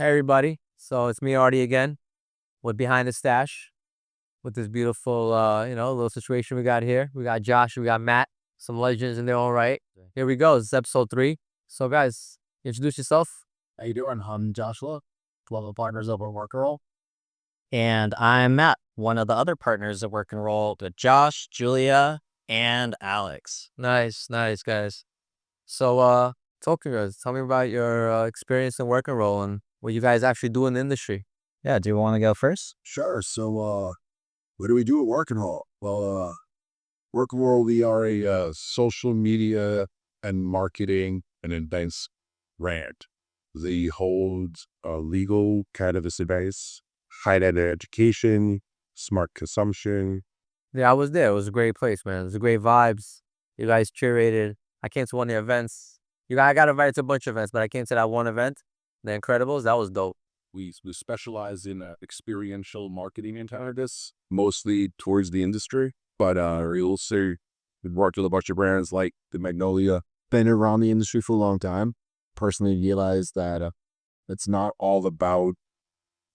Hey everybody. So it's me, Arti again, with Behind the Stash, with this beautiful, little situation we got here. We got Josh, we got Matt, some legends in their own right. Here we go. This is episode 3. So guys, introduce yourself. How you doing? I'm Joshua, one of the partners over at WorknRoll. And I'm Matt, one of the other partners at WorknRoll with Josh, Julia, and Alex. Nice, guys. So, talk to us. Tell me about your experience in WorknRoll and what you guys actually do in the industry. Yeah, do you want to go first? Sure. So, what do we do at WorknRoll? Well, WorknRoll, we are a social media and marketing and events brand. They hold legal cannabis advice, high-end education, smart consumption. Yeah, I was there. It was a great place, man. It was a great vibes. You guys curated. I came to one of the events. I got invited to a bunch of events, but I came to that one event, the Incredibles. That was dope. We specialize in experiential marketing in cannabis, mostly towards the industry. But we also worked with a bunch of brands like the Magnolia. Been around the industry for a long time. Personally realized that it's not all about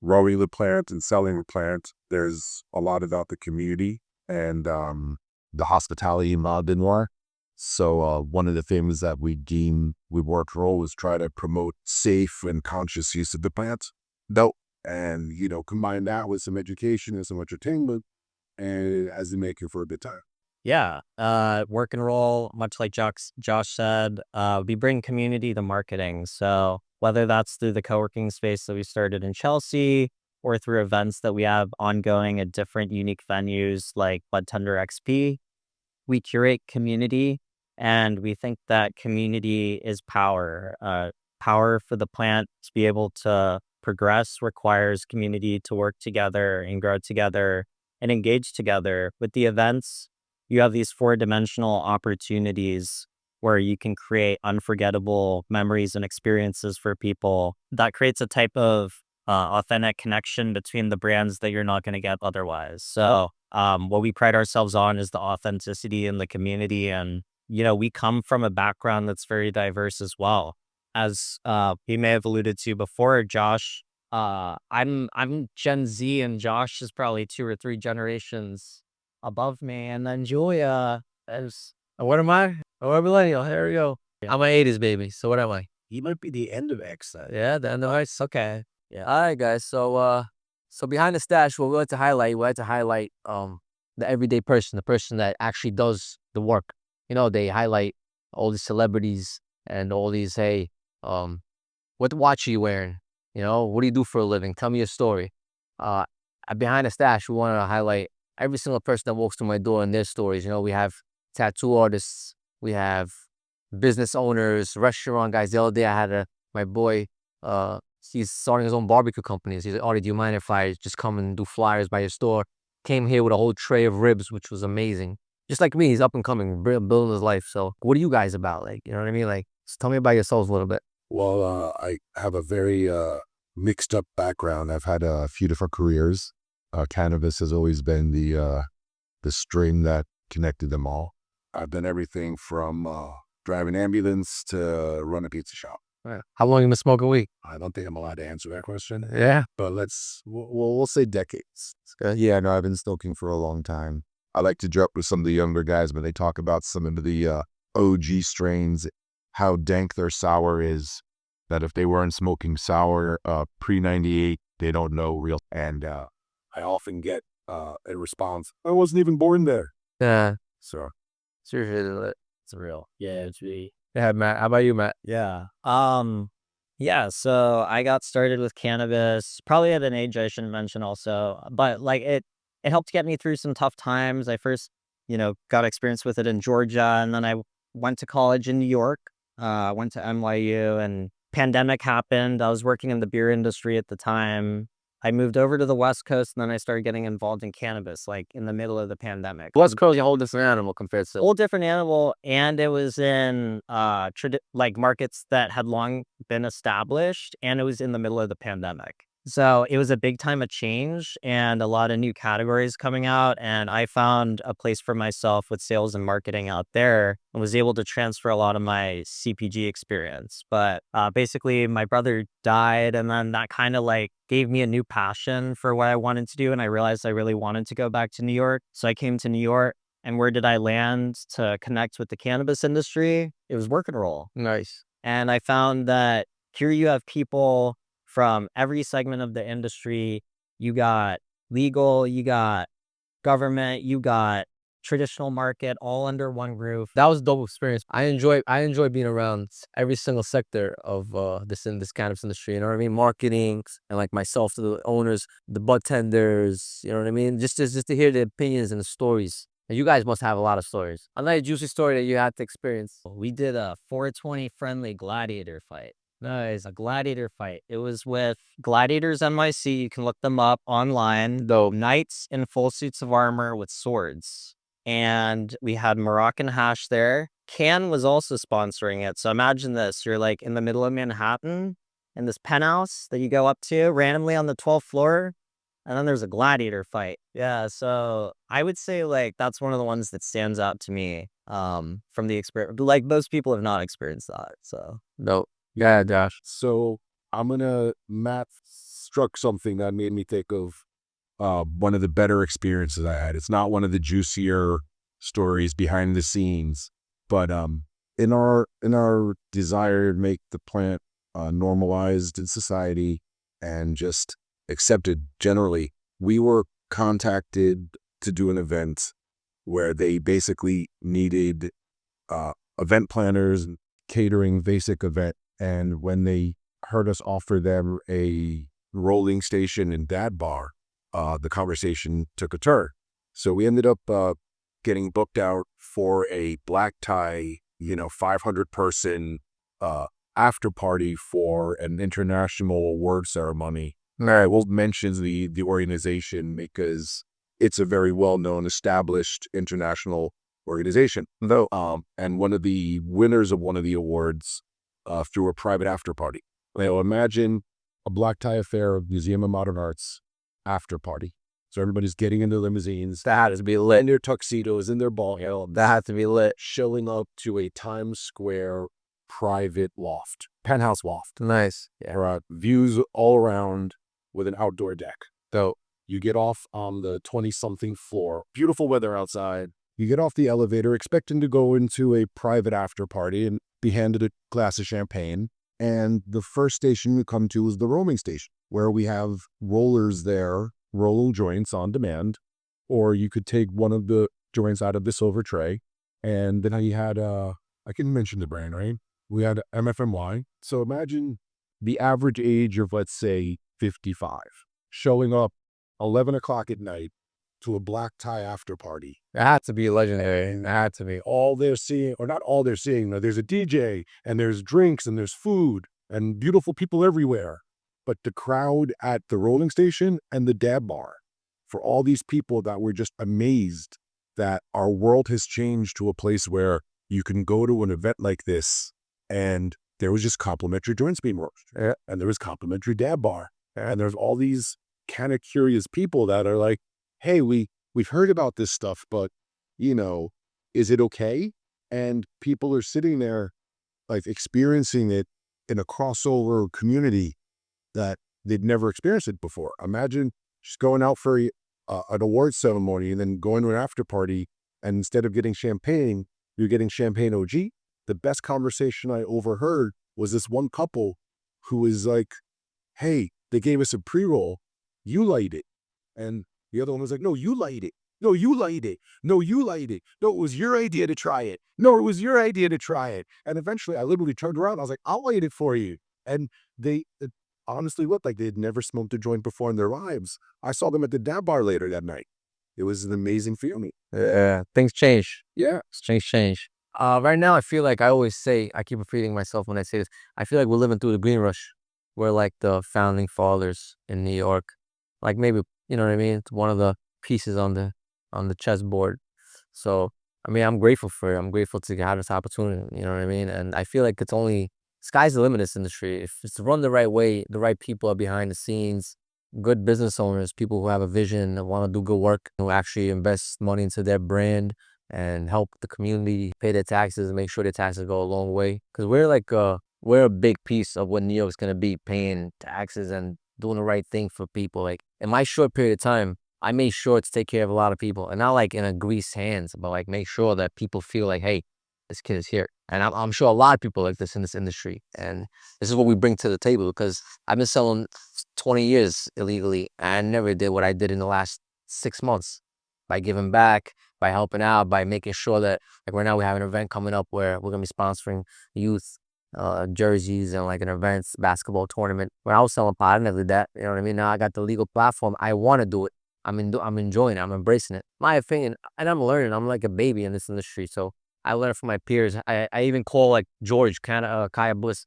growing the plant and selling the plant. There's a lot about the community and the hospitality involved in more. So one of the things that we WorknRoll was try to promote safe and conscious use of the plant. Though, and combine that with some education and some entertainment, and as they make it for a good time. Yeah, WorknRoll, much like Josh said, we bring community to marketing. So whether that's through the co-working space that we started in Chelsea or through events that we have ongoing at different unique venues like Bud Tender XP, we curate community, and we think that community is power. Power for the plant to be able to progress requires community to work together and grow together and engage together. With the events, you have these 4-dimensional opportunities where you can create unforgettable memories and experiences for people. That creates a type of authentic connection between the brands that you're not going to get otherwise. So what we pride ourselves on is the authenticity in the community. And, we come from a background that's very diverse as well. As he may have alluded to before, Josh, I'm Gen Z, and Josh is probably 2 or 3 generations above me, and then Julia is. What am I? Oh, a millennial. Here we go. Yeah. I'm an 80s baby. So what am I? He might be the end of X then. Yeah, the end of X. Okay. Yeah. All right, guys. So Behind the Stash, what we like to highlight the everyday person, the person that actually does the work. They highlight all these celebrities and all these, hey, what watch are you wearing? What do you do for a living? Tell me your story. At Behind the Stash, we want to highlight every single person that walks through my door and their stories. We have tattoo artists, we have business owners, restaurant guys. The other day I had my boy, he's starting his own barbecue company. He's like, Arti, do you mind if I just come and do flyers by your store? Came here with a whole tray of ribs, which was amazing. Just like me, he's up and coming, building his life. So what are you guys about? Like, you know what I mean? Like, just tell me about yourselves a little bit. Well, I have a very mixed up background. I've had a few different careers. Cannabis has always been the string that connected them all. I've done everything from drive an ambulance to run a pizza shop. Right. How long you been smoking weed? I don't think I'm allowed to answer that question. Yeah. But we'll say decades. Yeah, no, I've been smoking for a long time. I like to joke with some of the younger guys when they talk about some of the OG strains, how dank their sour is, that if they weren't smoking sour pre-98, they don't know real. And I often get a response, I wasn't even born there. Yeah. So. Seriously. It's real. Yeah, it's really. Yeah, Matt. How about you, Matt? Yeah. Yeah, so I got started with cannabis probably at an age I shouldn't mention also, but like it helped get me through some tough times. I first, got experience with it in Georgia, and then I went to college in New York. Went to NYU, and pandemic happened. I was working in the beer industry at the time. I moved over to the West Coast, and then I started getting involved in cannabis, like in the middle of the pandemic. West Coast is a whole different animal compared to. Whole different animal, and it was in markets that had long been established, and it was in the middle of the pandemic. So it was a big time of change and a lot of new categories coming out. And I found a place for myself with sales and marketing out there and was able to transfer a lot of my CPG experience. But basically, my brother died, and then that kind of like gave me a new passion for what I wanted to do. And I realized I really wanted to go back to New York. So I came to New York. And where did I land to connect with the cannabis industry? It was WorknRoll. Nice. And I found that here you have people from every segment of the industry. You got legal, you got government, you got traditional market, all under one roof. That was a dope experience. I enjoy being around every single sector of this cannabis industry. You know what I mean? Marketing and like myself, to the owners, the bud tenders. You know what I mean? Just to hear the opinions and the stories. And you guys must have a lot of stories. Another juicy story that you had to experience. We did a 420 friendly gladiator fight. Nice, a gladiator fight. It was with Gladiators NYC. You can look them up online. Dope. Knights in full suits of armor with swords. And we had Moroccan Hash there. Can was also sponsoring it. So imagine this. You're like in the middle of Manhattan in this penthouse that you go up to randomly on the 12th floor. And then there's a gladiator fight. Yeah, so I would say like that's one of the ones that stands out to me from the experience. Like most people have not experienced that. So Dope. Yeah, Josh. So Matt struck something that made me think of one of the better experiences I had. It's not one of the juicier stories behind the scenes, but in our desire to make the plant normalized in society and just accepted generally, we were contacted to do an event where they basically needed event planners and catering basic event. And when they heard us offer them a rolling station and dad bar, the conversation took a turn. So we ended up getting booked out for a black tie, 500 person after party for an international award ceremony. I will mention the organization because it's a very well-known, established international organization. Though, and one of the winners of one of the awards threw a private after party. Imagine a black tie affair of Museum of Modern Art's after party. So everybody's getting in their limousines. That had to be lit. In their tuxedos, in their ball gowns. That had to be lit. Showing up to a Times Square private loft, penthouse loft. Nice. Yeah. Views all around with an outdoor deck. Dope. You get off on the 20-something floor. Beautiful weather outside. You get off the elevator expecting to go into a private after party and be handed a glass of champagne. And the first station you come to is the rolling station, where we have rollers there, rolling joints on demand. Or you could take one of the joints out of the silver tray. And then you had, I can mention the brand, right? We had MFMY. So imagine the average age of, let's say, 55, showing up 11 o'clock at night to a black tie after party. It had to be legendary. It had to be. All they're seeing, or not all they're seeing, there's a DJ and there's drinks and there's food and beautiful people everywhere. But the crowd at the rolling station and the dab bar, for all these people that were just amazed that our world has changed to a place where you can go to an event like this and there was just complimentary joints being roasted. And there was complimentary dab bar. And there's all these kind of curious people that are like, hey, we've heard about this stuff, but, is it okay? And people are sitting there like experiencing it in a crossover community that they'd never experienced it before. Imagine just going out for an award ceremony and then going to an after party, and instead of getting champagne, you're getting champagne OG. The best conversation I overheard was this one couple who was like, hey, they gave us a pre-roll. You light it. And the other one was like, no, you light it. No, you light it. No, you light it. No, it was your idea to try it. No, it was your idea to try it. And eventually I literally turned around. I was like, I'll light it for you. And they honestly looked like they had never smoked a joint before in their lives. I saw them at the dab bar later that night. It was an amazing feeling. Yeah, things change. Yeah. Things change. Right now, I feel like I always say, I keep repeating myself when I say this, I feel like we're living through the green rush. We're like the founding fathers in New York. Like maybe, you know what I mean? It's one of the pieces on the chessboard. So, I mean, I'm grateful for it. I'm grateful to have this opportunity, you know what I mean? And I feel like it's only sky's the limit in this industry. If it's run the right way, the right people are behind the scenes, good business owners, people who have a vision and want to do good work, who actually invest money into their brand and help the community pay their taxes and make sure their taxes go a long way. Because we're a big piece of what New York's gonna be, paying taxes and doing the right thing for people. Like in my short period of time, I made sure to take care of a lot of people, and not like in a greased hands, but like make sure that people feel like, hey, this kid is here. And I'm sure a lot of people like this in this industry. And this is what we bring to the table, because I've been selling 20 years illegally. And I never did what I did in the last 6 months by giving back, by helping out, by making sure that, like right now we have an event coming up where we're going to be sponsoring youth jerseys and like an events basketball tournament. When I was selling pot, I never did that. You know what I mean? Now I got the legal platform. I want to do it. I'm enjoying it. I'm embracing it. My opinion, and I'm learning. I'm like a baby in this industry. So I learned from my peers. I even call like George, Kaya Bliss,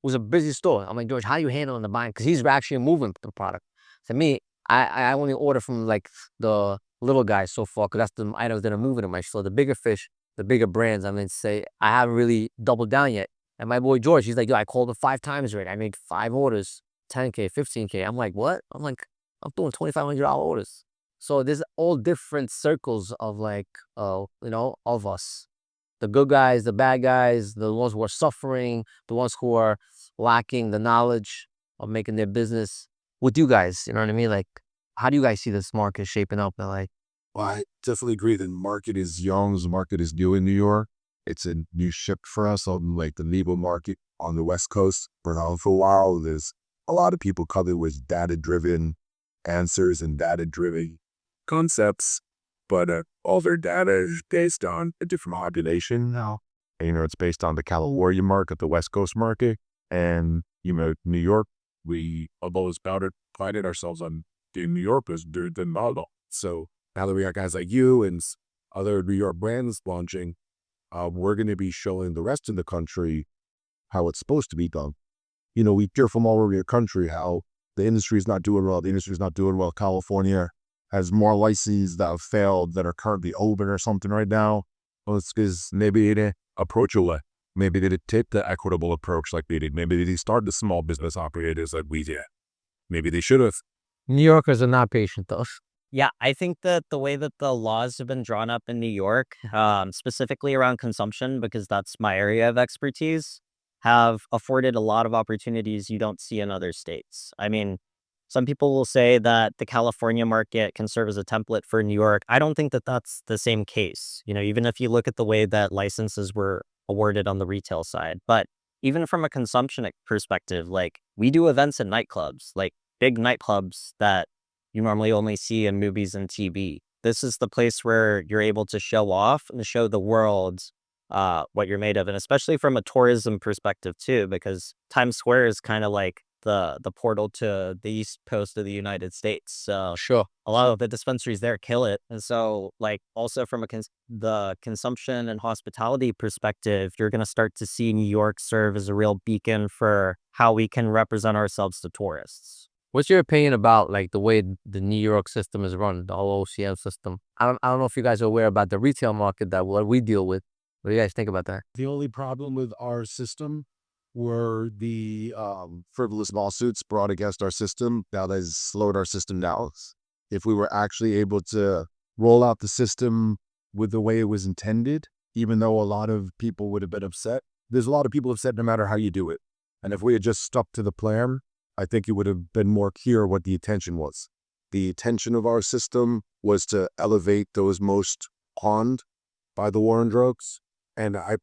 who's a busy store. I'm like, George, how are you handling the buying? Because he's actually moving the product. To me, I only order from like the little guys so far, because that's the items that are moving in my store. The bigger fish, the bigger brands, I mean, say, I haven't really doubled down yet. And my boy George, he's like, yo, I called him 5 times already. I made 5 orders, 10K, 15K. I'm like, what? I'm like, I'm doing $2,500 orders. So there's all different circles of like, of us. The good guys, the bad guys, the ones who are suffering, the ones who are lacking the knowledge of making their business. With you guys, you know what I mean? Like, how do you guys see this market shaping up in LA? Well, I definitely agree. The market is young. The market is new in New York. It's a new shift for us on like the Nebo market on the West Coast. For now, for a while, there's a lot of people coming with data-driven answers and data-driven concepts, but all their data is based on a different population now. And, it's based on the California market, the West Coast market, and New York. We have always prided ourselves on being New Yorkers, the model. So now that we got guys like you and other New York brands launching, we're going to be showing the rest of the country how it's supposed to be done. We hear from all over the country how the industry is not doing well. The industry is not doing well. California has more licenses that have failed that are currently open or something right now. Well, it's because maybe they didn't approach it well. Maybe they didn't take the equitable approach like we did. Maybe they didn't start the small business operators like we did. Maybe they should have. New Yorkers are not patient, though. Yeah, I think that the way that the laws have been drawn up in New York, specifically around consumption, because that's my area of expertise, have afforded a lot of opportunities you don't see in other states. I mean, some people will say that the California market can serve as a template for New York. I don't think that that's the same case. Even if you look at the way that licenses were awarded on the retail side, but even from a consumption perspective, like we do events in nightclubs, like big nightclubs that you normally only see in movies and TV. This is the place where you're able to show off and show the world what you're made of. And especially from a tourism perspective too, because Times Square is kind of like the portal to the East Coast of the United States. So Sure. a lot of the dispensaries there kill it. And so like also from the consumption and hospitality perspective, you're going to start to see New York serve as a real beacon for how we can represent ourselves to tourists. What's your opinion about like the way the New York system is run, the whole OCM system? I don't know if you guys are aware about the retail market that what we deal with. What do you guys think about that? The only problem with our system were the frivolous lawsuits brought against our system. Now that has slowed our system down. If we were actually able to roll out the system with the way it was intended, even though a lot of people would have been upset, there's a lot of people upset no matter how you do it. And if we had just stuck to the plan, I think it would have been more clear what the intention was. The intention of our system was to elevate those most harmed by the war on drugs. And I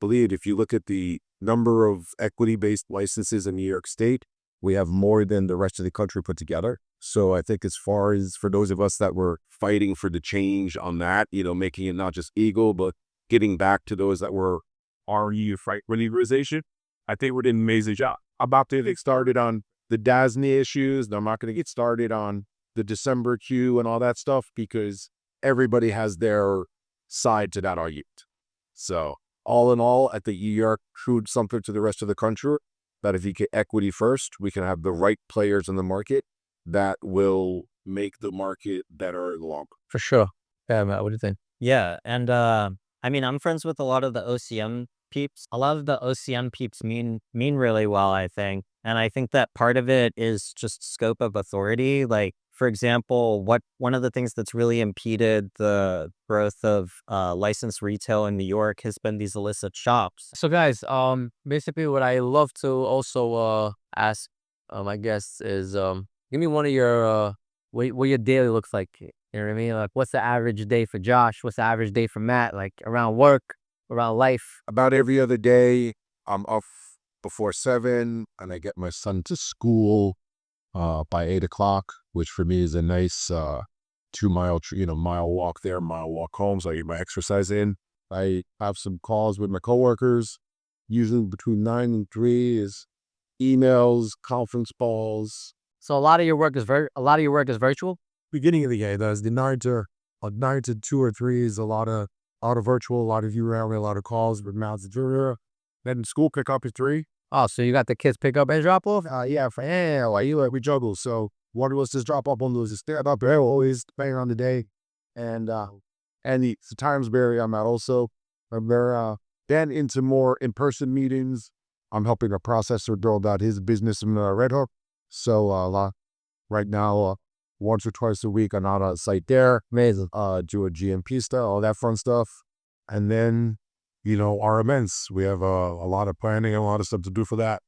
believe if you look at the number of equity-based licenses in New York State, we have more than the rest of the country put together. So I think as far as for those of us that were fighting for the change on that, making it not just legal, but getting back to those that were already fight for legalization, I think we're doing an amazing job. I'm about to get started on the DASNY issues. I'm not going to get started on the December queue and all that stuff because everybody has their side to that argument. So all in all, I think New York proved something to the rest of the country that if you get equity first, we can have the right players in the market that will make the market better in the long run. For sure. Yeah, Matt, what do you think? Yeah. And I mean, I'm friends with a lot of the OCM peeps, a lot of the OCM peeps mean really well, I think. And I think that part of it is just scope of authority. Like, for example, one of the things that's really impeded the growth of licensed retail in New York has been these illicit shops. So guys, basically what I love to also ask my guests is give me one of your what your daily looks like. You know what I mean? Like, what's the average day for Josh? What's the average day for Matt? Like, around work, around life. About every other day, I'm off before 7, and I get my son to school by 8 o'clock, which for me is a nice 2-mile, mile walk there, mile walk home. So I get my exercise in. I have some calls with my coworkers. Usually between 9 and 3 is emails, conference calls. So a lot of your work is virtual. Beginning of the day, the 9 to 2 or 3 is a lot of virtual, a lot of you around me, a lot of calls with mouths and junior. Then school pick up at 3. Oh, so you got the kids pick up and drop off? Yeah, we juggle. So one of us just drop up, one of us just stand up. They're always depending on the day, and the times vary. I'm out also. I'm there. Then into more in-person meetings. I'm helping a processor build out his business in Red Hook. So right now, once or twice a week, I'm out on site there. Amazing. Do a GMP stuff, all that fun stuff, and then our events. We have a lot of planning and a lot of stuff to do for that.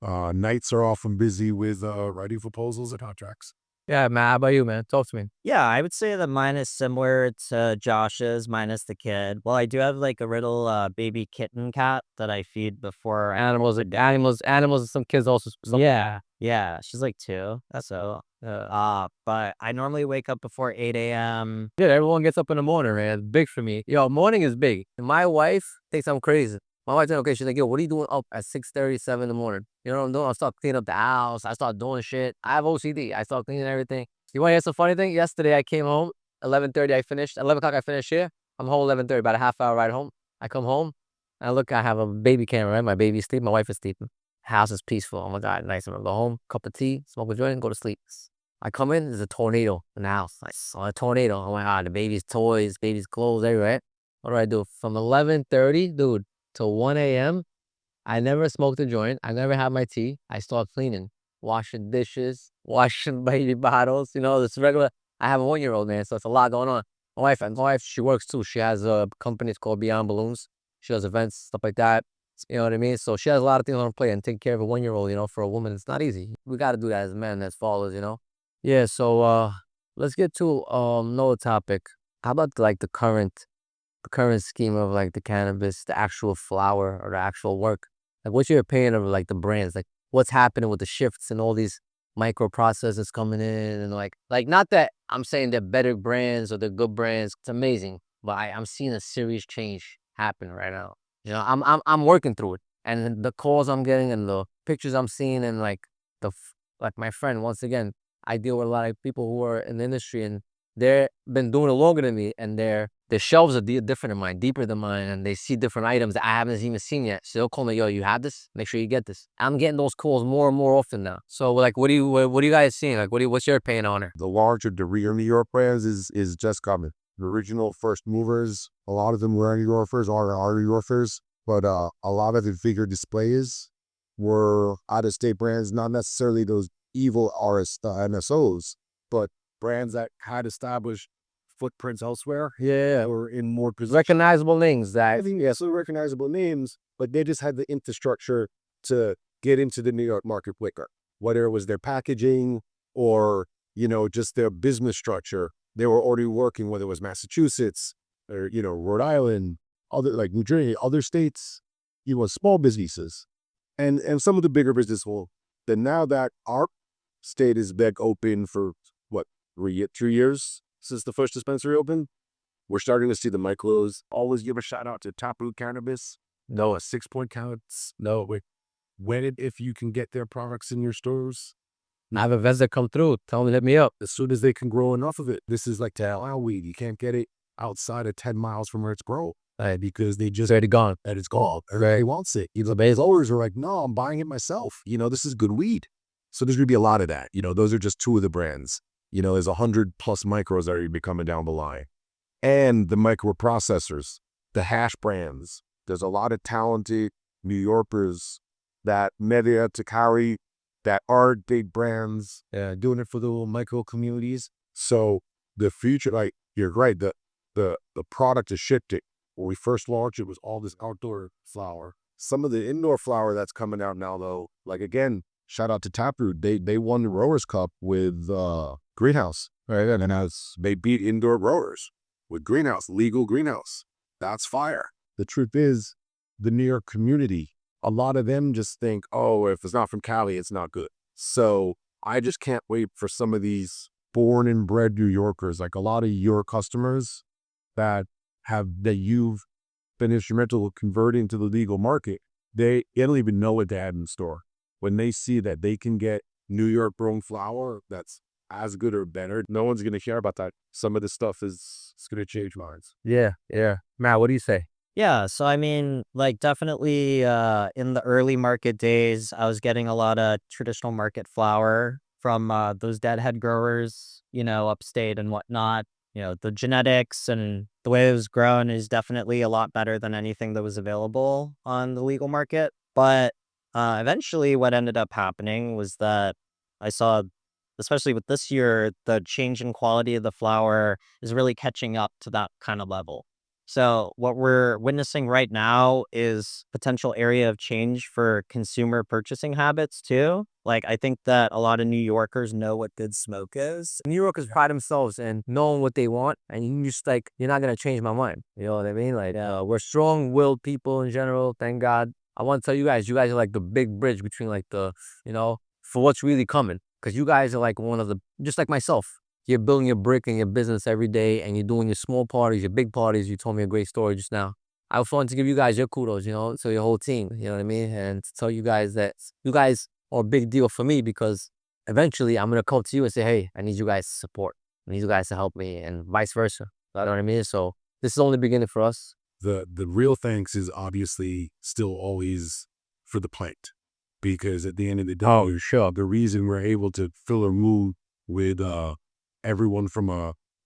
Nights are often busy with writing proposals and contracts. Yeah, man. How about you, man? Talk to me. Yeah, I would say that mine is similar to Josh's, minus the kid. Well, I do have like a little baby kitten cat that I feed before. Animals, and some kids also. Yeah, she's like 2. But I normally wake up before 8 a.m. Yeah, everyone gets up in the morning, man. It's big for me. Yo, morning is big. My wife thinks I'm crazy. My wife's like, okay, she's like, yo, what are you doing up at 6:37 in the morning? You know what I'm doing? I start cleaning up the house. I start doing shit. I have OCD. I start cleaning everything. You want to hear some funny thing? Yesterday, I came home, 11:30, I finished. 11 o'clock, I finished here. I'm home 11:30, about a half-hour ride home. I come home, and I look, I have a baby camera, right? My baby's sleeping. My wife is sleeping. House is peaceful. Oh, my God, nice. I'm going to go home, cup of tea, smoke a joint, and go to sleep. I come in, there's a tornado in the house. I saw a tornado. Oh, my God, the baby's toys, baby's clothes, everywhere. What do I do? From 11:30, dude, to 1 a.m., I never smoked a joint. I never had my tea. I start cleaning, washing dishes, washing baby bottles. This regular. I have a 1-year-old, man, so it's a lot going on. My wife, she works too. She has a company. It's called Beyond Balloons. She does events, stuff like that. You know what I mean? So she has a lot of things on her plate, and take care of a 1-year-old, for a woman, it's not easy. We got to do that as men, as fathers. Yeah, so let's get to another topic. How about like the current scheme of like the cannabis, the actual flower or the actual work? Like, what's your opinion of like the brands? Like, what's happening with the shifts and all these microprocessors coming in, and like not that I'm saying they're better brands or they're good brands. It's amazing, but I'm seeing a serious change happen right now. I'm working through it, and the calls I'm getting and the pictures I'm seeing, and like like my friend, once again, I deal with a lot of people who are in the industry, and they've been doing it longer than me, and their shelves are different than mine, deeper than mine, and they see different items that I haven't even seen yet. So they'll call me, yo, you have this? Make sure you get this. I'm getting those calls more and more often now. So like, what are you guys seeing? Like, what's your opinion on it? The larger real New York brands is just coming. The original first movers, a lot of them were New Yorkers, are New Yorkers, but a lot of the bigger displays were out-of-state brands, not necessarily those evil NSOs, but brands that had established footprints elsewhere. Yeah, or in more recognizable names so recognizable names, but they just had the infrastructure to get into the New York market quicker. Whether it was their packaging or just their business structure, they were already working. Whether it was Massachusetts or Rhode Island, other like New Jersey, other states, small businesses, and some of the bigger business will. Then now that our state is back open for 2 years since the first dispensary opened, we're starting to see the micros. Always give a shout out to Taproot Cannabis. No, 6 Point counts. No, when if you can get their products in your stores. I have events that come through. Tell them, hit me up. As soon as they can grow enough of it. This is like the weed. You can't get it outside of 10 miles from where it's grown. Because they just already gone. And it's gone. Everybody wants it. The growers are like, no, I'm buying it myself. This is good weed. So there's going to be a lot of that. Those are just 2 of the brands. There's 100+ micros that are going to be coming down the line. And the microprocessors, the hash brands, There's a lot of talented New Yorkers that made it to carry that are big brands, doing it for the little micro communities. So the future, like you're right, the product is shifting. When we first launched, it was all this outdoor flower. Some of the indoor flower that's coming out now, though, like again, shout out to Taproot. They won the Rowers Cup with Greenhouse, right? And as they beat indoor rowers with Greenhouse, legal Greenhouse. That's fire. The truth is, the New York community, a lot of them just think, oh, if it's not from Cali, it's not good. So I just can't wait for some of these born and bred New Yorkers, like a lot of your customers that you've been instrumental in converting to the legal market. They don't even know what they had in store. When they see that they can get New York grown flower that's as good or better, no one's going to care about that. Some of this stuff is going to change minds. Yeah. Matt, what do you say? Yeah, so I mean, like definitely in the early market days, I was getting a lot of traditional market flower from those deadhead growers, upstate and whatnot. The genetics and the way it was grown is definitely a lot better than anything that was available on the legal market. But eventually what ended up happening was that I saw, especially with this year, the change in quality of the flower is really catching up to that kind of level. So what we're witnessing right now is potential area of change for consumer purchasing habits too. Like I think that a lot of New Yorkers know what good smoke is. New Yorkers pride themselves in knowing what they want, and you just like, you're not gonna change my mind. You know what I mean? Like, we're strong-willed people in general. Thank God. I want to tell you guys are like the big bridge between like for what's really coming. Because you guys are like one of the, just like myself. You're building your brick in your business every day, and you're doing your small parties, your big parties. You told me a great story just now. I was wanting to give you guys your kudos, to your whole team, you know what I mean? And to tell you guys that you guys are a big deal for me, because eventually I'm going to come to you and say, hey, I need you guys to support. I need you guys to help me, and vice versa. You know what I mean? So this is only the beginning for us. The real thanks is obviously still always for the plant. Because at the end of the day, sure. the reason we're able to fill a room with everyone from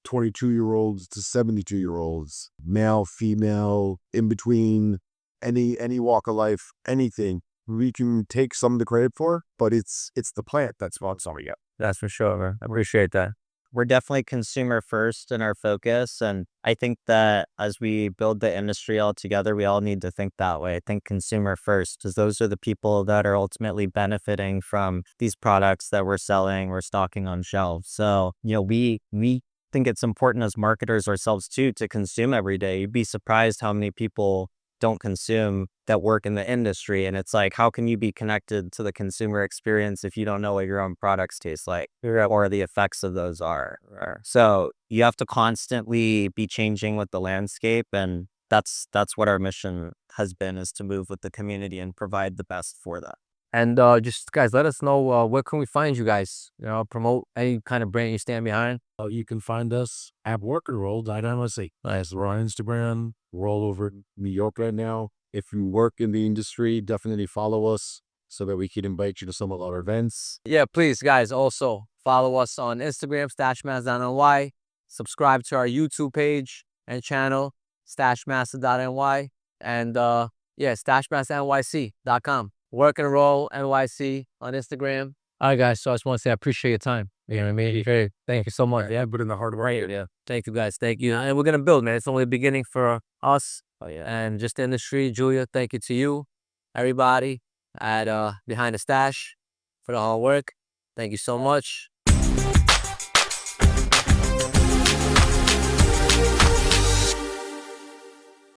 22-year-olds to 72-year-olds, male, female, in between, any walk of life, anything, we can take some of the credit for, but it's the plant that's sponsoring it. That's for sure, man. I appreciate that. We're definitely consumer first in our focus. And I think that as we build the industry all together, we all need to think that way. I think consumer first, because those are the people that are ultimately benefiting from these products that we're selling, we're stocking on shelves. So, we think it's important as marketers ourselves too, to consume every day. You'd be surprised how many people don't consume that work in the industry. And it's like, how can you be connected to the consumer experience if you don't know what your own products taste like or the effects of those are? So you have to constantly be changing with the landscape. And that's what our mission has been, is to move with the community and provide the best for that. And just guys, let us know where can we find you guys? Promote any kind of brand you stand behind. You can find us at WorknRoll.msc. We're on Instagram. We're all over New York right now. If you work in the industry, definitely follow us so that we can invite you to some of our events. Yeah, please, guys. Also follow us on Instagram, stashmaster.ny. Subscribe to our YouTube page and channel, stashmaster.ny. And stashmasternyc.com. WorknRoll NYC on Instagram. All right, guys. So I just want to say I appreciate your time. You know what I mean? Thank you so much. Yeah, but in the hard work. Yeah. Thank you, guys. Thank you. And we're going to build, man. It's only the beginning for us. Oh, yeah. And just the industry. Julia, thank you to you, everybody at Behind the Stash for the hard work. Thank you so much.